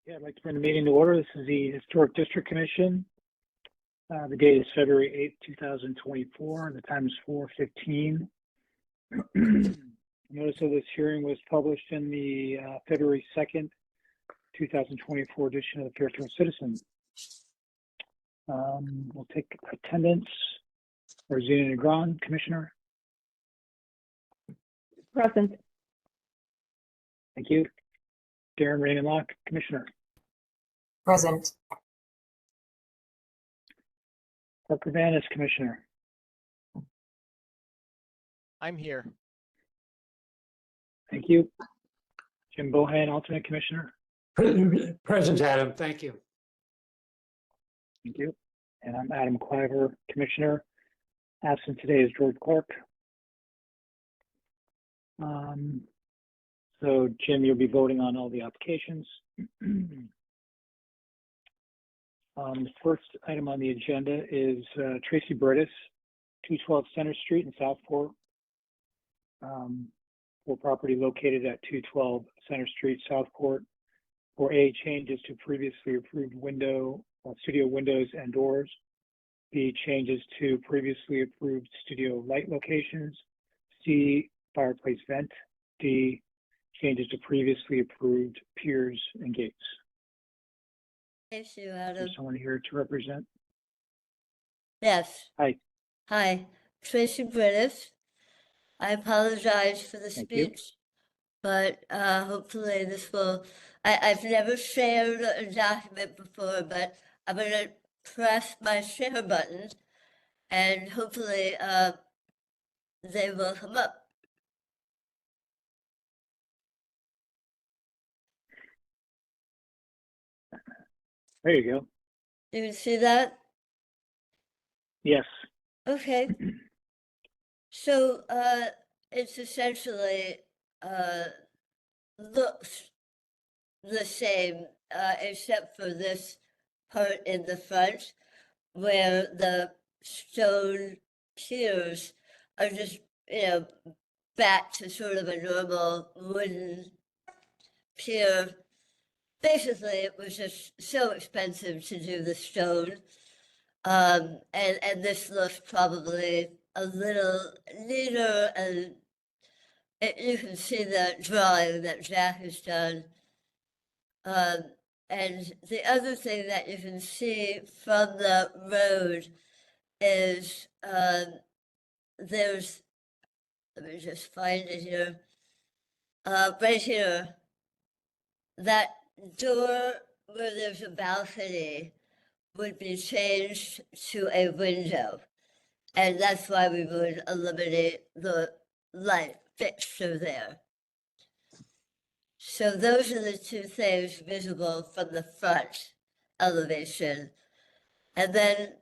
Yeah, I'd like to bring the meeting to order. This is the Historic District Commission. The date is February 8th, 2024, and the time is 4:15. Notice of this hearing was published in the February 2nd, 2024 edition of the Fairfield Citizen. We'll take attendance. Rosina Negron, Commissioner. Present. Thank you. Darren Raymond Locke, Commissioner. Present. Parker Vanis, Commissioner. I'm here. Thank you. Jim Bohan, Alternate Commissioner. Present, Adam. Thank you. Thank you. And I'm Adam Cliver, Commissioner. Absent today is George Clark. So Jim, you'll be voting on all the applications. The first item on the agenda is Tracy Bredis, 212 Center Street in Southport. For property located at 212 Center Street, Southport, for A, changes to previously approved studio windows and doors. B, changes to previously approved studio light locations. C, fireplace vent. D, changes to previously approved piers and gates. Thank you, Adam. Is someone here to represent? Yes. Hi. Hi, Tracy Bredis. I apologize for the Thank you. speech, but hopefully this will, I've never shared a document before, but I'm going to press my share button and hopefully they will come up. There you go. You can see that? Yes. Okay. So it's essentially looks the same except for this part in the front where the stone piers are just, back to sort of a normal wooden pier. Basically, it was just so expensive to do the stone. And this looks probably a little neater, and you can see the drawing that Jack has done. And the other thing that you can see from the road is there's, let me just find it here, right here, that door where there's a balcony would be changed to a window. And that's why we would eliminate the light fixture there. So those are the two things visible from the front elevation. And then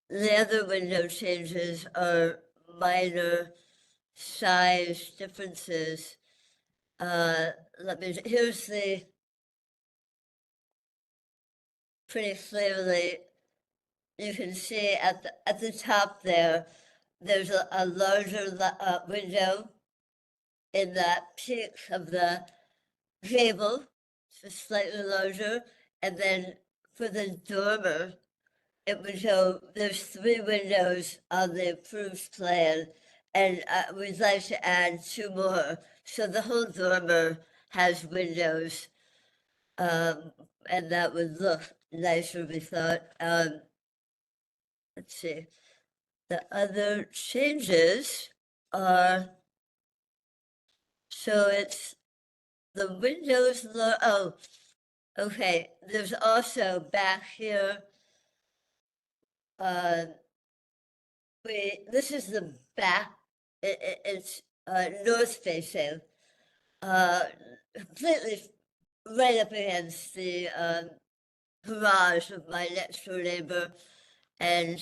the other window changes are minor size differences. Here's the, pretty clearly, you can see at the top there's a larger window in that peak of the gable, just slightly larger, and then for the dormer, it would show there's 3 windows on the approved plan, and we'd like to add 2 more. So the whole dormer has windows, and that would look nicer, we thought. Let's see. The other changes are, so it's the windows, oh, okay, there's also back here, this is the back, it's north facing, completely right up against the garage of my next door neighbor, and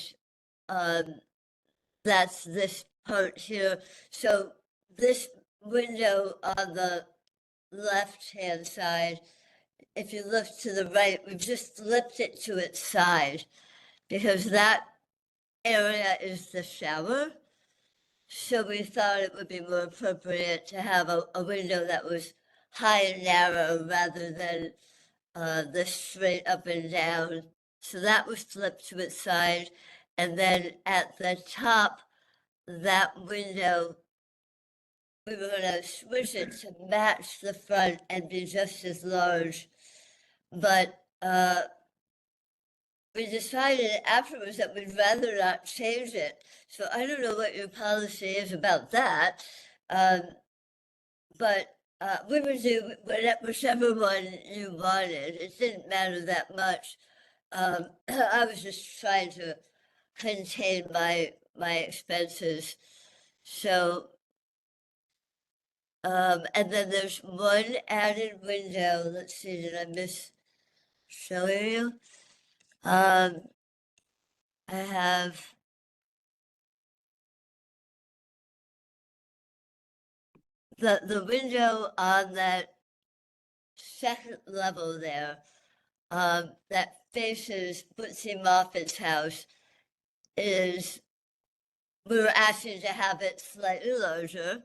that's this part here. So this window on the left-hand side, if you look to the right, we've just flipped it to its side because that area is the shower. So we thought it would be more appropriate to have a window that was high and narrow rather than the straight up and down. So that was flipped to its side. And then at the top, that window, we were gonna switch it to match the front and be just as large. But we decided afterwards that we'd rather not change it. So I don't know what your policy is about that. But we would do whichever one you wanted. It didn't matter that much. I was just trying to contain my expenses. So, and then there's one added window. Let's see, did I miss showing you? I have the window on that second level there, that faces Bootsy Moffat's house is, we were asking to have it slightly larger,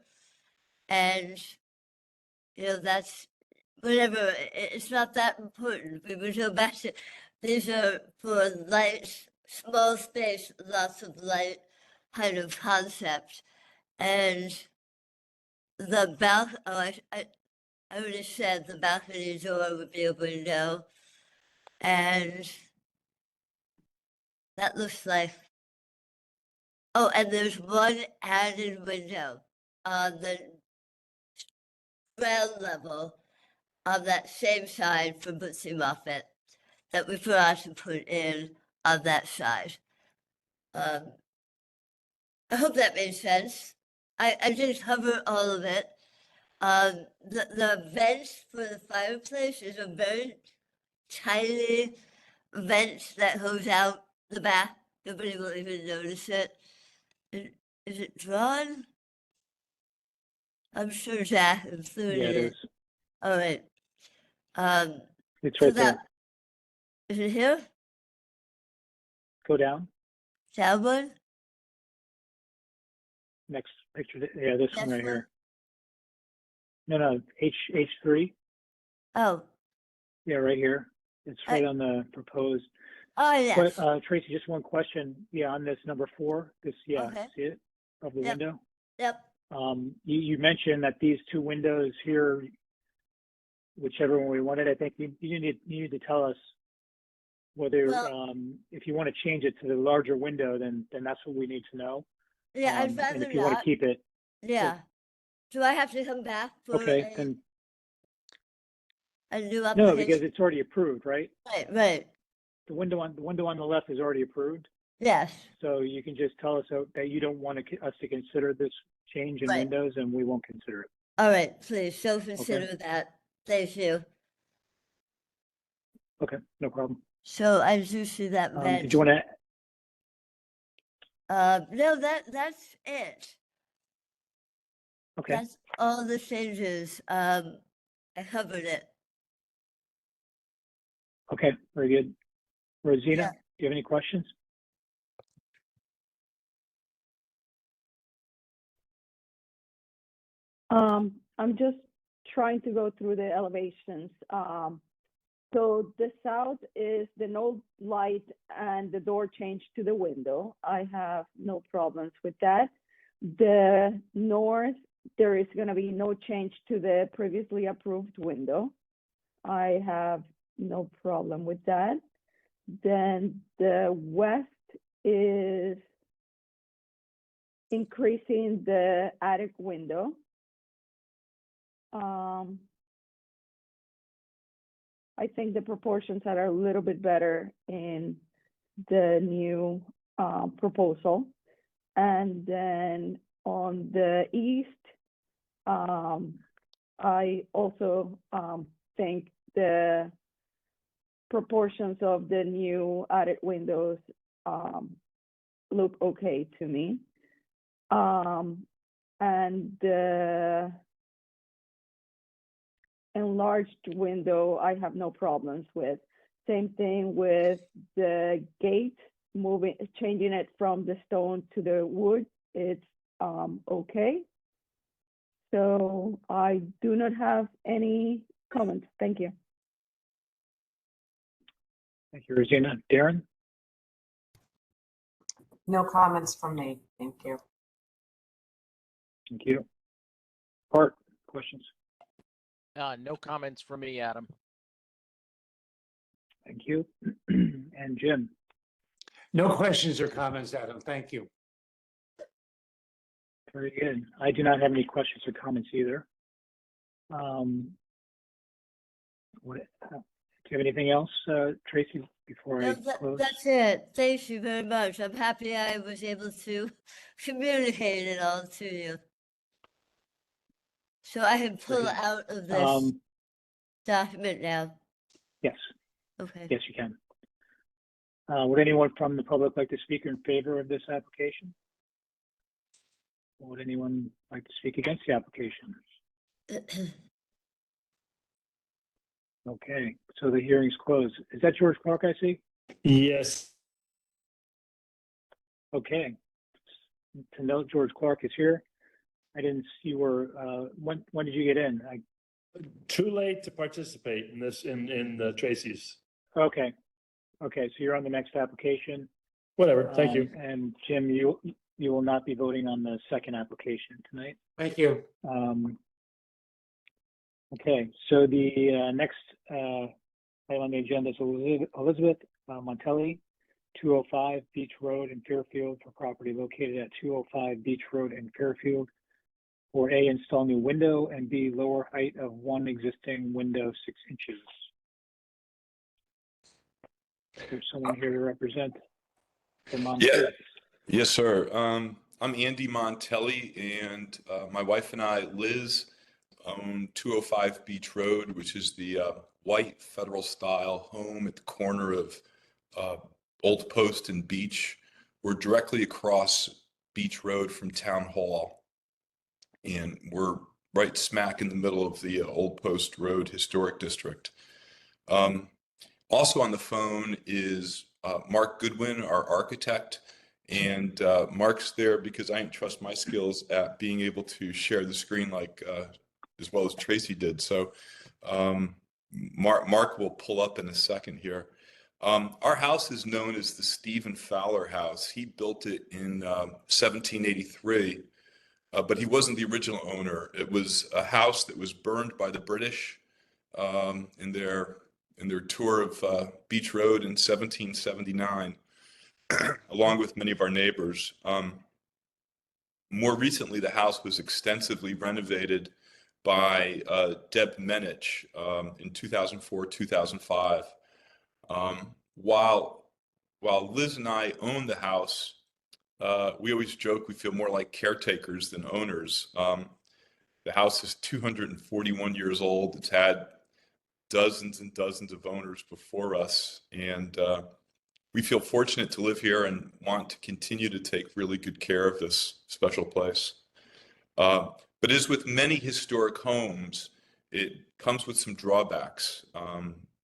and that's whatever. It's not that important. We would go back to these are for light, small space, lots of light kind of concept, and the I already said the balcony door would be a window, and that looks like. Oh, and there's one added window on the ground level on that same side from Bootsy Moffat that we forgot to put in on that side. I hope that made sense. I did cover all of it. The vent for the fireplace is a very tiny vent that goes out the back. Nobody will even notice it. Is it drawn? I'm sure Jack included Yeah, it it. is. All right. It's So right that there. is it here? Go down. That one? Next picture. Yeah, this one This right one? here. No, H3. Oh, Yeah, right here. It's right on the proposed. oh yes. But Tracy, just one question. Yeah, on this number 4, Okay. see it of the Yep. window? Yep. You mentioned that these 2 windows here, whichever one we wanted, I think you need to tell us whether, Well, if you want to change it to the larger window, then that's what we need to know. yeah, I'd And rather if you want to not. keep it, Yeah. Do I have to come back for okay, then a new no, because application? it's already approved, right? Right. The window on the left is already approved. Yes. So you can just tell us that you don't want us to consider this change in Right. windows, and we won't consider it. All right, please, so consider that. Thank you. Okay, no problem. So I do see that vent. Did you want to? No, that's it. Okay, That's all the changes. I covered it. okay, very good. Rosina, Yeah. do you have any questions? I'm just trying to go through the elevations. So the south is the no light and the door change to the window. I have no problems with that. The north, there is going to be no change to the previously approved window. I have no problem with that. Then the west is increasing the attic window. I think the proportions are a little bit better in the new proposal. And then on the east, I also think the proportions of the new added windows look okay to me. And the enlarged window, I have no problems with. Same thing with the gate, changing it from the stone to the wood, it's okay. So I do not have any comments. Thank you. Thank you, Rosina. Darren? No comments from me. Thank you. Thank you. Art, questions? No comments from me, Adam. Thank you. And Jim? No questions or comments, Adam. Thank you. Very good. I do not have any questions or comments either. Do you have anything else, Tracy, before I No, close? that's it. Thank you very much. I'm happy I was able to communicate it all to you. So I can pull Great. out of this Um, document now. yes, Okay. yes, you can. Would anyone from the public like to speak in favor of this application? Would anyone like to speak against the application? Okay, so the hearing's closed. Is that George Clark I see? Yes. Okay. To note, George Clark is here. I didn't see you were, when did you get in? Too late to participate in this, in Tracy's. Okay, okay, so you're on the next application. Whatever, thank you. And Jim, you will not be voting on the second application tonight. Thank you. Okay, so the next item on the agenda is Elizabeth Montelli, 205 Beach Road in Fairfield, for property located at 205 Beach Road in Fairfield, for A, install new window, and B, lower height of one existing window 6 inches. There's someone here to represent the Montelli. Yes, sir. I'm Andy Montelli, and my wife and I, Liz, own 205 Beach Road, which is the white federal style home at the corner of Old Post and Beach. We're directly across Beach Road from Town Hall, and we're right smack in the middle of the Old Post Road Historic District. Also on the phone is Mark Goodwin, our architect. And Mark's there because I didn't trust my skills at being able to share the screen like as well as Tracy did. So Mark will pull up in a second here. Our house is known as the Stephen Fowler House. He built it in 1783, but he wasn't the original owner. It was a house that was burned by the British in their tour of Beach Road in 1779. Along with many of our neighbors. More recently, the house was extensively renovated by Deb Menich in 2004, 2005. While Liz and I own the house, we always joke we feel more like caretakers than owners. The house is 241 years old. It's had dozens and dozens of owners before us, and we feel fortunate to live here and want to continue to take really good care of this special place. But as with many historic homes, it comes with some drawbacks.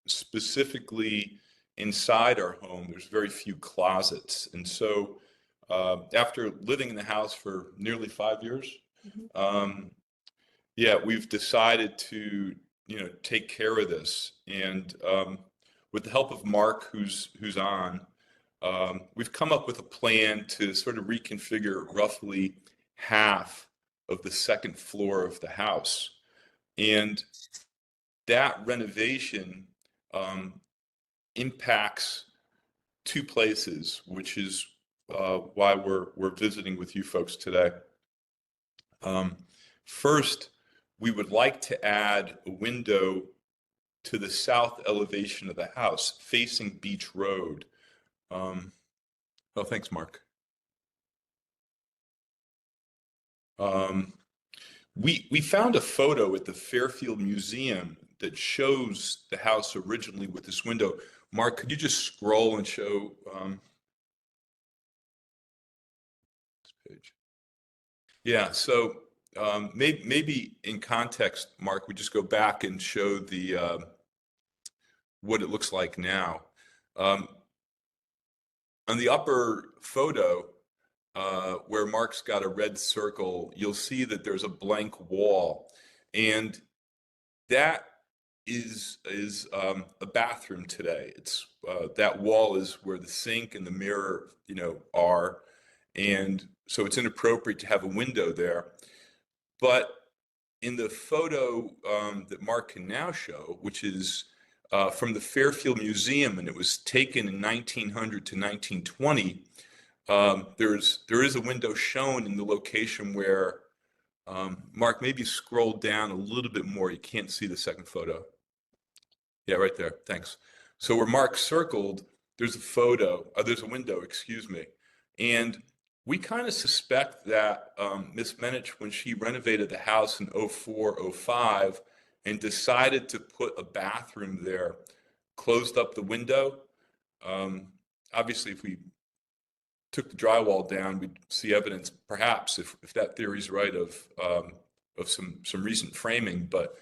Specifically inside our home, there's very few closets. And so after living in the house for nearly 5 years, we've decided to, take care of this. And with the help of Mark, who's on, we've come up with a plan to sort of reconfigure roughly half of the second floor of the house. And that renovation impacts two places, which is why we're visiting with you folks today. First, we would like to add a window to the south elevation of the house, facing Beach Road. Thanks, Mark. We found a photo at the Fairfield Museum that shows the house originally with this window. Mark, could you just scroll and show this page? Yeah, so maybe in context, Mark, we just go back and show the what it looks like now. On the upper photo, where Mark's got a red circle, you'll see that there's a blank wall. And that is a bathroom today. It's that wall is where the sink and the mirror, are, and so it's inappropriate to have a window there. But in the photo that Mark can now show, which is from the Fairfield Museum, and it was taken in 1900 to 1920, there is a window shown in the location where, Mark, maybe scroll down a little bit more. You can't see the second photo. Yeah, right there. Thanks. So where Mark circled, there's a window, excuse me. And we kind of suspect that Miss Menich, when she renovated the house in 04, 05, and decided to put a bathroom there, closed up the window. Obviously, if we took the drywall down, we'd see evidence, perhaps, if that theory is right, of some recent framing. But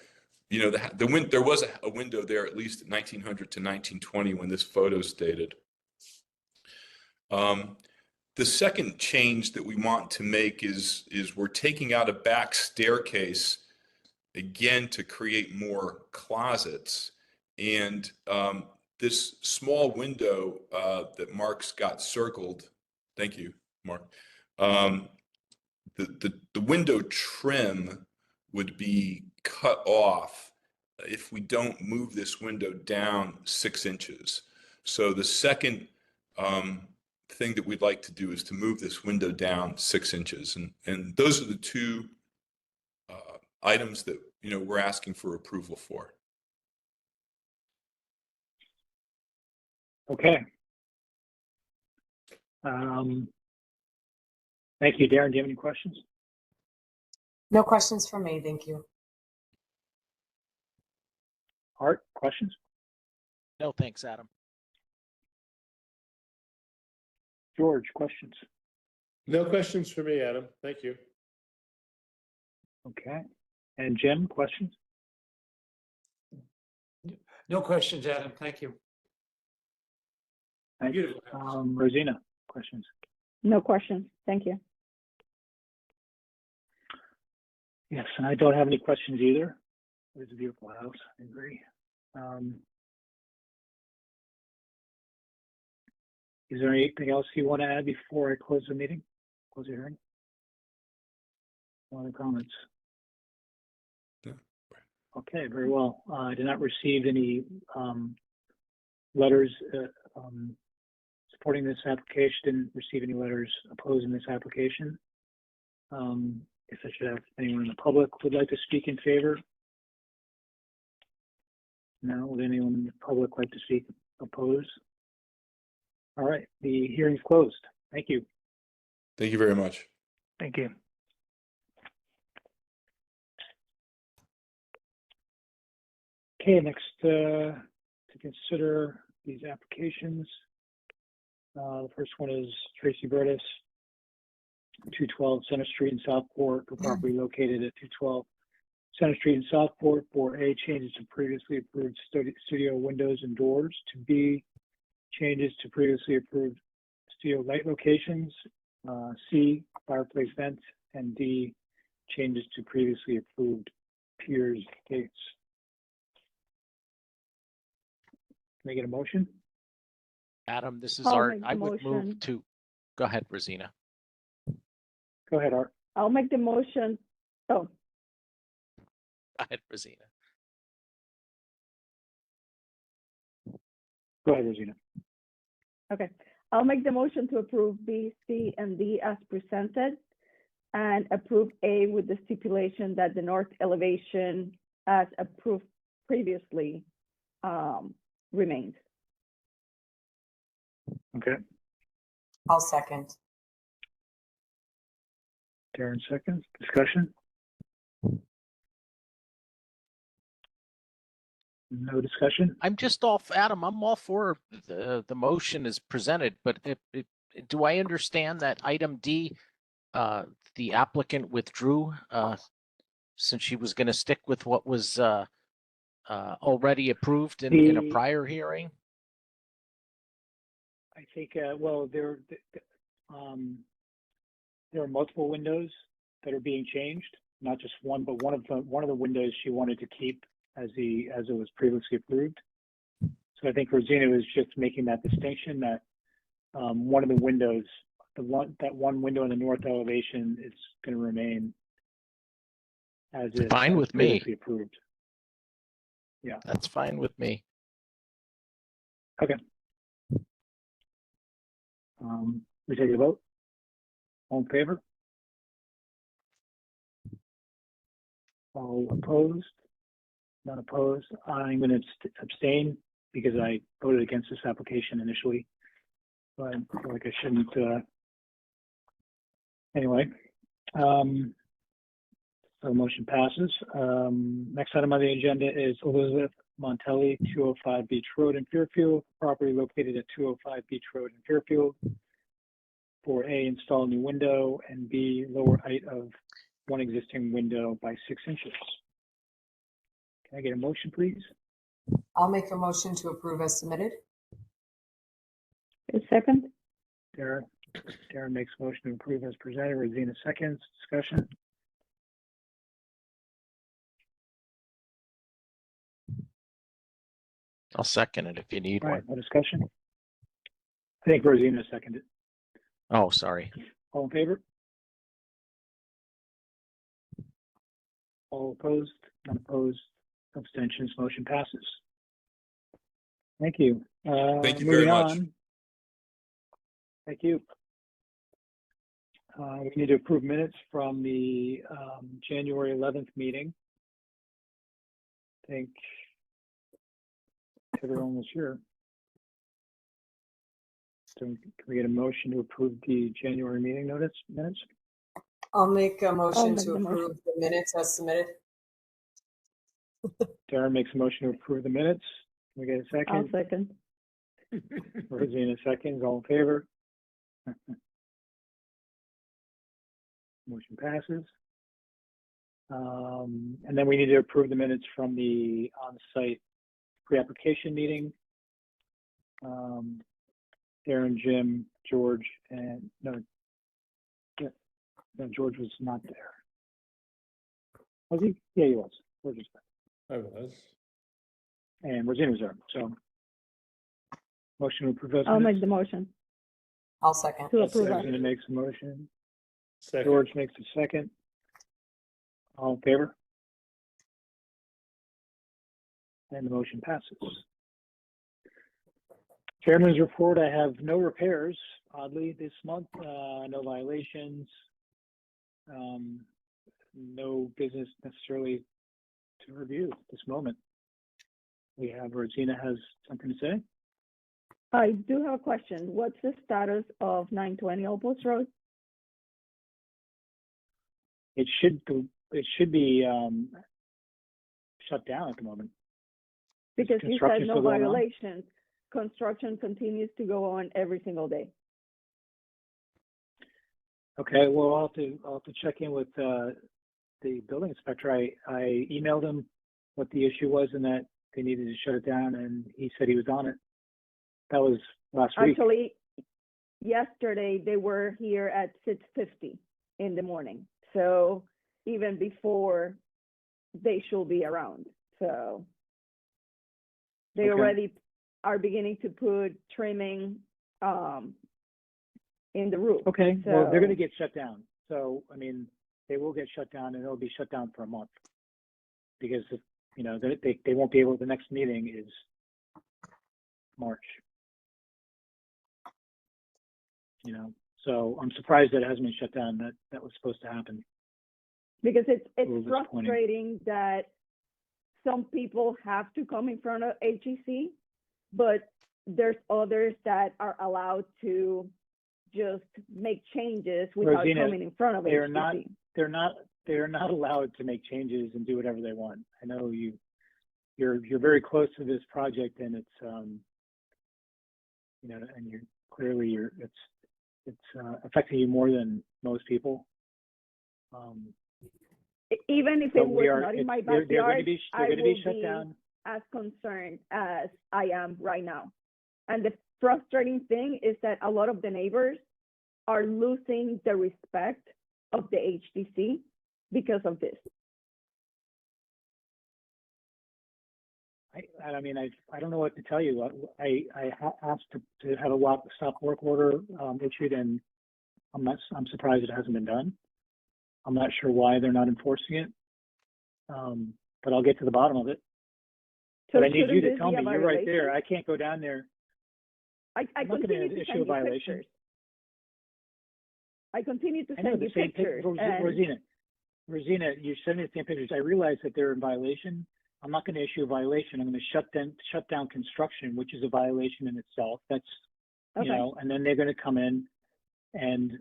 there was a window there at least 1900 to 1920 when this photo is dated. The second change that we want to make is we're taking out a back staircase again to create more closets. And this small window that Mark's got circled, thank you, Mark. The window trim would be cut off if we don't move this window down 6 inches. So the second thing that we'd like to do is to move this window down 6 inches. And those are the two items that, we're asking for approval for. Okay. Thank you. Darren, do you have any questions? No questions from me, thank you. Art, questions? No, thanks, Adam. George, questions? No questions for me, Adam. Thank you. Okay. And Jim, questions? No questions, Adam. Thank you. Thank you. Beautiful. Rosina, questions? No questions. Thank you. Yes, and I don't have any questions either. It's a beautiful house, I agree. Is there anything else you want to add before I close the meeting? Close the hearing? Any comments? No. Okay, very well. I did not receive any letters supporting this application, didn't receive any letters opposing this application. If I should have anyone in the public would like to speak in favor? No, would anyone in the public like to speak opposed? All right, the hearing's closed. Thank you. Thank you very much. Thank you. Okay, next to consider these applications. The first one is Tracy Burtis, 212 Center Street in Southport, for property located at 212 Center Street in Southport. For A, changes to previously approved studio windows and doors. To B, changes to previously approved studio light locations. C, fireplace vents. And D, changes to previously approved piers gates. Can I get a motion? Adam, this is I'll Art. make the I would move motion. to, go ahead, Rosina. Go ahead, Art. I'll make the motion. Oh, Go ahead, Rosina. Go ahead, Rosina. okay. I'll make the motion to approve B, C, and D as presented, and approve A with the stipulation that the north elevation as approved previously remains. Okay, I'll second. Darren seconds. Discussion? No discussion? I'm just off, Adam, I'm all for the motion as presented, but do I understand that item D, the applicant withdrew, since she was going to stick with what was already approved in a The- prior hearing? I think, well, there are multiple windows that are being changed, not just one, but one of the windows she wanted to keep as it was previously approved. So I think Rosina was just making that distinction that one of the windows, that one window in the north elevation is going to remain as is. Fine as with me. previously approved. Yeah. That's fine with me. We take a vote. All in favor? All opposed? None opposed. I'm going to abstain because I voted against this application initially. But I feel like I shouldn't. Anyway, so motion passes. Next item on the agenda is Elizabeth Montelli, 205 Beach Road in Fairfield, property located at 205 Beach Road in Fairfield. For A, install new window, and B, lower height of one existing window by 6 inches. Can I get a motion, please? I'll make a motion to approve as submitted. A second? Darren makes a motion to approve as presented. Rosina seconds. Discussion. I'll second it if you need All one. right, no discussion. I think Rosina seconded. Oh, sorry. All in favor? All opposed? None opposed? Abstentions? Motion passes. Thank you. Thank you very Moving much. on. Thank you. We need to approve minutes from the January 11th meeting. I think everyone was here. So can we get a motion to approve the January meeting minutes? I'll make a motion make to the motion. approve the minutes as submitted. Darren makes a motion to approve the minutes. Can we get a I'll second? second. Rosina seconds. All in favor? Motion passes. And then we need to approve the minutes from the on-site pre-application meeting. Darren, Jim, George, and no, George was not there. Was he? Yeah, he was. George was there. I was. And Rosina was there. So motion to approve those I'll minutes. make the motion I'll second. to approve. that. Rosina makes a motion. Second. George makes a second. All in favor? And the motion passes. Chairman's report, I have no repairs, oddly, this month, no violations, no business necessarily to review at this moment. We have, Rosina has something to say. I do have a question. What's the status of 920 Old Post Road? It should be shut down at the moment. Because you construction said no still going on? violations. Construction continues to go on every single day. Okay, well, I'll have to check in with the building inspector. I emailed him what the issue was and that they needed to shut it down, and he said he was on it. That was last week. Actually, yesterday they were here at 6:50 in the morning. So even before they should be around. So they Okay. already are beginning to put trimming in the roof. Okay, well, they're So- gonna get shut down. So, I mean, they will get shut down and it'll be shut down for a month. Because, you know, they won't be able, the next meeting is March. You know, so I'm surprised that it hasn't been shut down. That was supposed to happen. Because little it's disappointing. frustrating that some people have to come in front of HEC, but there's others that are allowed to just make changes without Rosina, coming in front of they are HEC. not they're not allowed to make changes and do whatever they want. I know you're very close to this project, and it's you know, and you're clearly it's affecting you more than most people. Even if But it was we are not in my they're going backyard, to be I they're going to will be shut be down. as concerned as I am right now. And the frustrating thing is that a lot of the neighbors are losing the respect of the HDC because of this. I mean, I don't know what to tell you. Asked to have a stop work order issued, and I'm surprised it hasn't been done. I'm not sure why they're not enforcing it. But I'll get to the bottom of it. So But I need you shouldn't to this tell be me, a you're right there. violation? I can't go down there. I I'm not gonna continue to issue send a you violation. pictures. I continue to I know send the you same pictures. picture, Rosina, you send me the same pictures. I realize that they're in violation. I'm not going to issue a violation. I'm going to shut down construction, which is a violation in itself. That's, Okay. you know, and then they're going to come in and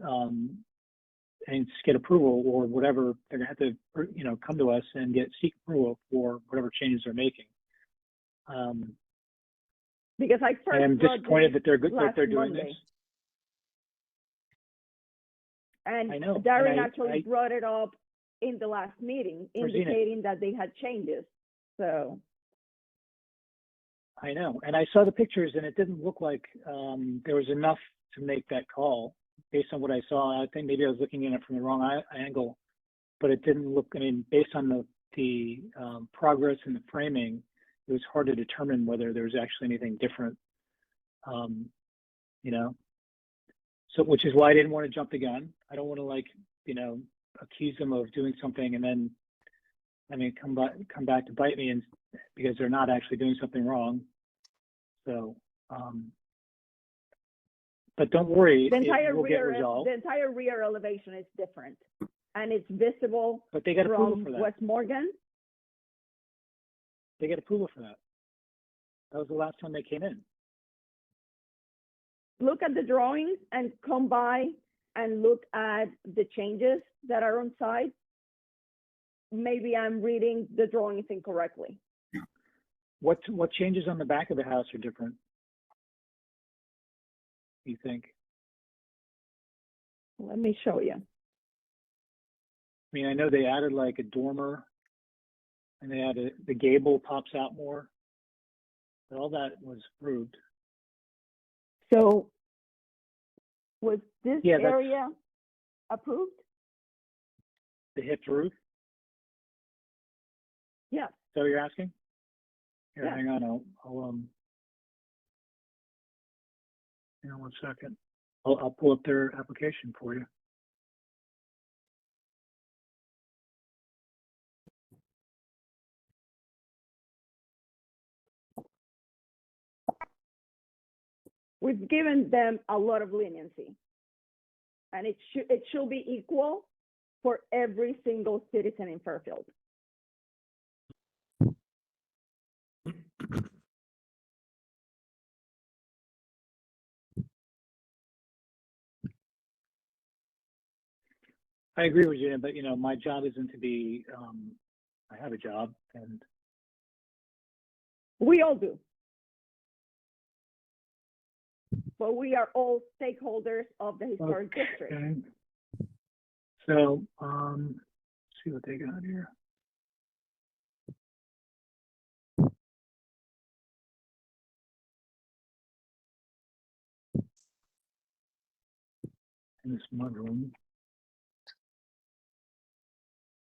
just get approval or whatever. They're going to have to, you know, come to us and seek approval for whatever changes they're making. Because I first I am brought disappointed this that they're that last they're doing Monday. this. And I know, and Darren I- actually brought it up in the last meeting, Rosina. indicating that they had changes. So, I know, and I saw the pictures, and it didn't look like there was enough to make that call based on what I saw. I think maybe I was looking at it from the wrong angle, but it didn't look. I mean, based on the progress in the framing, it was hard to determine whether there was actually anything different. You know, so which is why I didn't want to jump the gun. I don't want to, like, you know, accuse them of doing something and then, I mean, come back to bite me, and because they're not actually doing something wrong. So, but don't worry, the it entire will get rear, resolved. the entire rear elevation is different, and it's visible But they got approval from for that. West Morgan. They get approval for that. That was the last time they came in. Look at the drawings and come by and look at the changes that are on site. Maybe I'm reading the drawings incorrectly. What changes on the back of the house are different? You think? Let me show you. I mean, I know they added like a dormer, and they added the gable pops out more. But all that was approved. So was this Yeah, that's- area approved? The hipped roof. Is Yes. that what you're asking? Here, Yeah. hang on. I'll hang on 1 second. I'll pull up their application for you. We've given them a lot of leniency. And it should be equal for every single citizen in Fairfield. I agree with you, but you know, my job isn't to be. I have a job, and We all do. But we are all stakeholders of the historic district. okay. So, see what they got here. In this mudroom.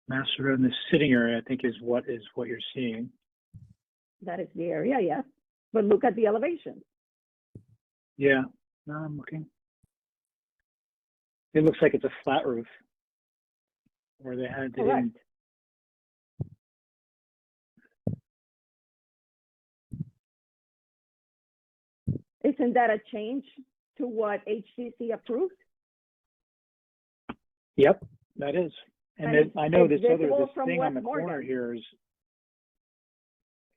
Master room, the sitting area, I think is what you're seeing. That is the area, yes. But look at the elevation. Yeah, no, I'm looking. It looks like it's a flat roof. Where they didn't. Correct. Isn't that a change to what HCC approved? Yep, that is. And And then it's- I know it's this other, visible this from thing on the West corner Morgan. here is.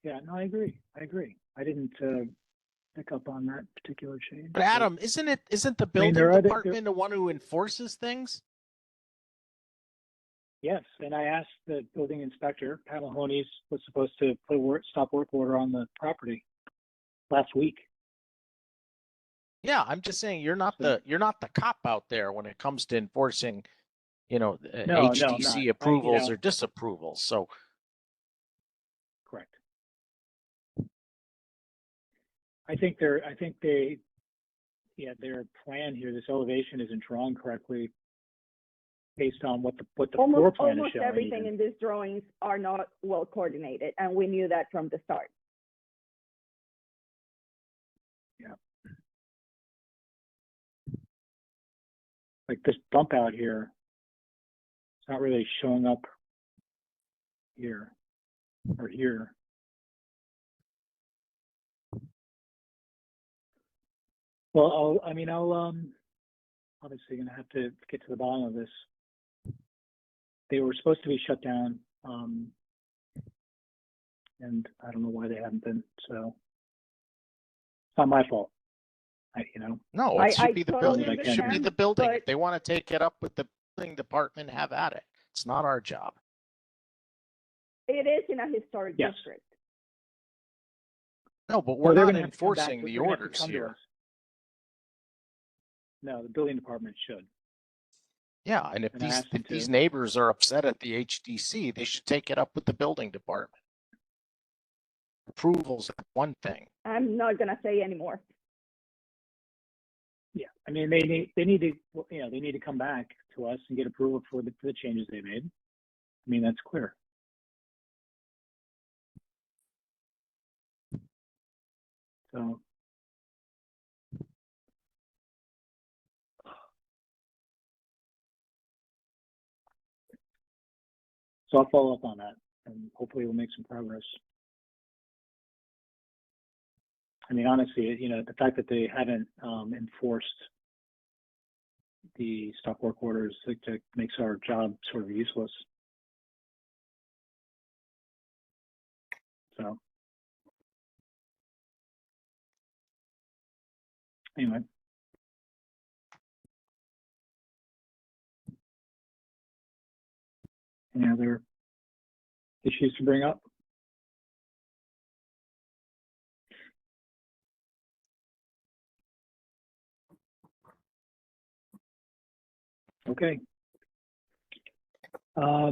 Yeah, no, I agree. I didn't pick up on that particular change. But Adam, isn't the I mean, building there are department the one who enforces things? Yes, and I asked the building inspector, Pat Mahoney's was supposed to put a stop work order on the property last week. Yeah, I'm just saying you're not So- the cop out there when it comes to enforcing, you know, No, no, I'm HDC not. approvals know- or disapprovals. So Correct. I think their plan here, this elevation isn't drawn correctly based on what the floor plan is Almost showing. everything even. in these drawings are not well coordinated, and we knew that from the start. Like this bump out here, it's not really showing up here or here. Well, I'll obviously gonna have to get to the bottom of this. They were supposed to be shut down, and I don't know why they haven't been, so it's not my fault. No, I- it should I be the totally building. It should be understand, the building. but- If they want to take it up with the building department, have at it. It's not our job. It is in a historic Yes. district. No, but Well, we're they're not gonna have to come back enforcing to- the they're gonna have to orders come to here. us. No, the building department should. Yeah, and if And I these asked them if these to. neighbors are upset at the HDC, they should take it up with the building department. Approvals are one thing. I'm not gonna say anymore. Yeah, I mean, they need to, well, they need to come back to us and get approval for the changes they made. I mean, that's clear. So. So I'll follow up on that and hopefully we'll make some progress. I mean, honestly, the fact that they haven't enforced the stop work orders, that makes our job sort of useless. So. Anyway. Any other issues to bring up? Okay. I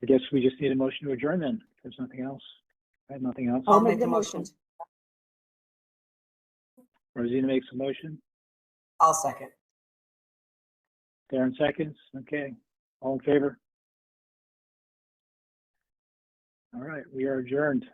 guess we just need a motion to adjourn then. If there's nothing else. I have nothing else. I'll make the motion. Rosina makes a motion. I'll second. Darren seconds. Okay. All in favor? All right. We are adjourned.